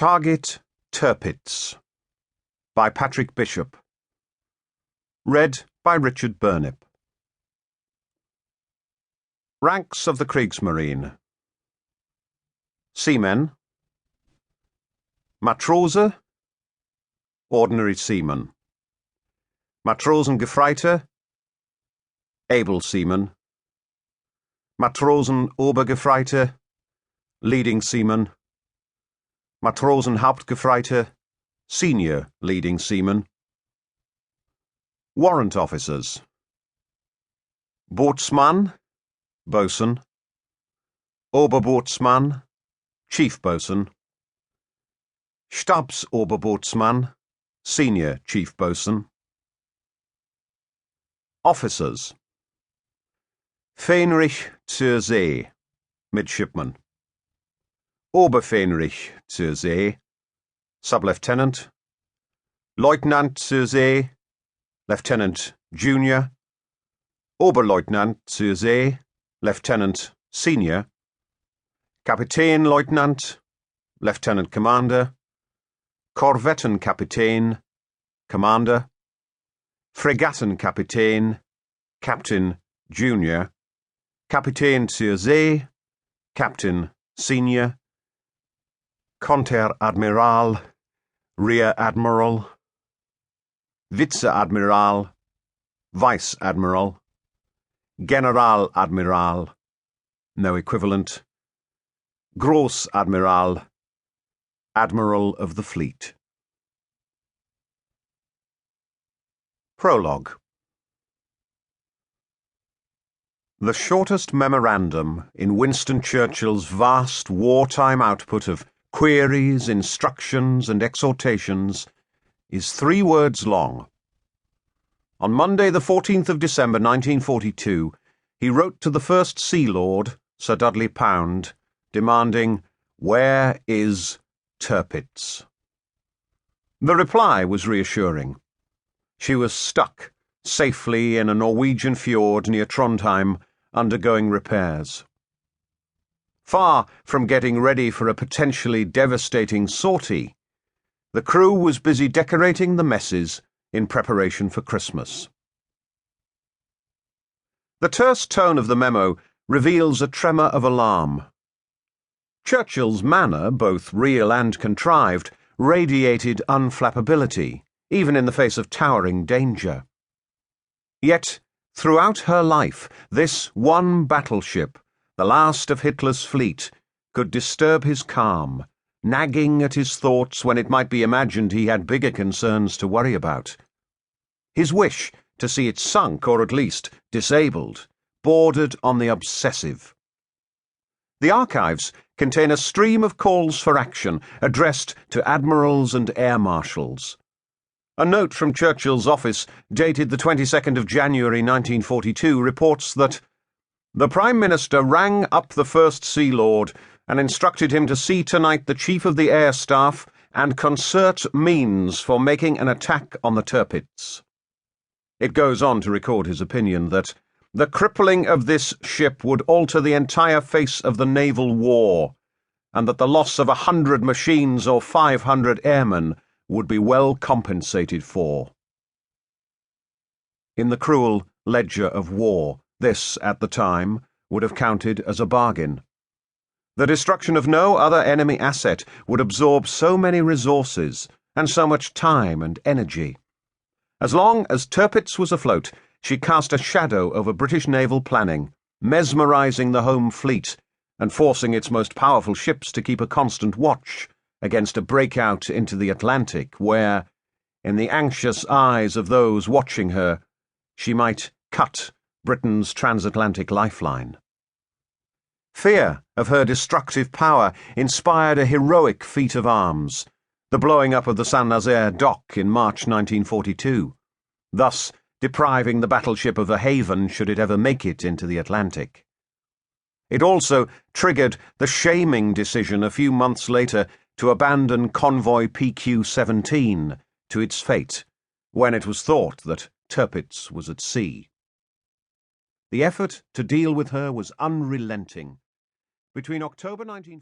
Target Tirpitz by Patrick Bishop. Read by Richard Burnip. Ranks of the Kriegsmarine. Seamen. Matrose. Ordinary seaman. Matrosengefreite. Able seaman. Matrosen-Obergefreite. Leading seaman. Matrosen-Hauptgefreite, senior leading seaman. Warrant officers. Bootsmann, boatswain. Oberbootsmann, chief boatswain. Stabsoberbootsmann, senior chief boatswain. Officers. Fähnrich zur See, midshipman. Oberfähnrich zur See, Sub-Lieutenant. Leutnant zur See, Lieutenant Junior. Oberleutnant zur See, Lieutenant Senior. Kapitänleutnant, Lieutenant Commander. Korvettenkapitän, Commander. Fregattenkapitän, Captain Junior. Kapitän zur See, Captain Senior. Konteradmiral, Rear Admiral. Vice-Admiral, Vice Admiral. Generaladmiral, no equivalent. Großadmiral, Admiral of the Fleet. Prologue. The shortest memorandum in Winston Churchill's vast wartime output of queries, instructions, and exhortations is 3 words long. On Monday, the 14th of December, 1942, he wrote to the First Sea Lord, Sir Dudley Pound, demanding, "Where is Tirpitz?" The reply was reassuring. She was stuck safely in a Norwegian fjord near Trondheim, undergoing repairs. Far from getting ready for a potentially devastating sortie, the crew was busy decorating the messes in preparation for Christmas. The terse tone of the memo reveals a tremor of alarm. Churchill's manner, both real and contrived, radiated unflappability, even in the face of towering danger. Yet, throughout her life, this one battleship, the last of Hitler's fleet, could disturb his calm, nagging at his thoughts when it might be imagined he had bigger concerns to worry about. His wish to see it sunk, or at least disabled, bordered on the obsessive. The archives contain a stream of calls for action addressed to admirals and air marshals. A note from Churchill's office, dated the 22nd of January 1942, reports that the Prime Minister rang up the First Sea Lord and instructed him to see tonight the Chief of the Air Staff and concert means for making an attack on the Tirpitz. It goes on to record his opinion that the crippling of this ship would alter the entire face of the naval war, and that the loss of 100 machines or 500 airmen would be well compensated for. In the cruel ledger of war, this, at the time, would have counted as a bargain. The destruction of no other enemy asset would absorb so many resources and so much time and energy. As long as Tirpitz was afloat, she cast a shadow over British naval planning, mesmerizing the home fleet and forcing its most powerful ships to keep a constant watch against a breakout into the Atlantic where, in the anxious eyes of those watching her, she might cut Britain's transatlantic lifeline. Fear of her destructive power inspired a heroic feat of arms, the blowing up of the Saint-Nazaire dock in March 1942, thus depriving the battleship of a haven should it ever make it into the Atlantic. It also triggered the shaming decision a few months later to abandon convoy PQ-17 to its fate, when it was thought that Tirpitz was at sea. The effort to deal with her was unrelenting. Between October 1940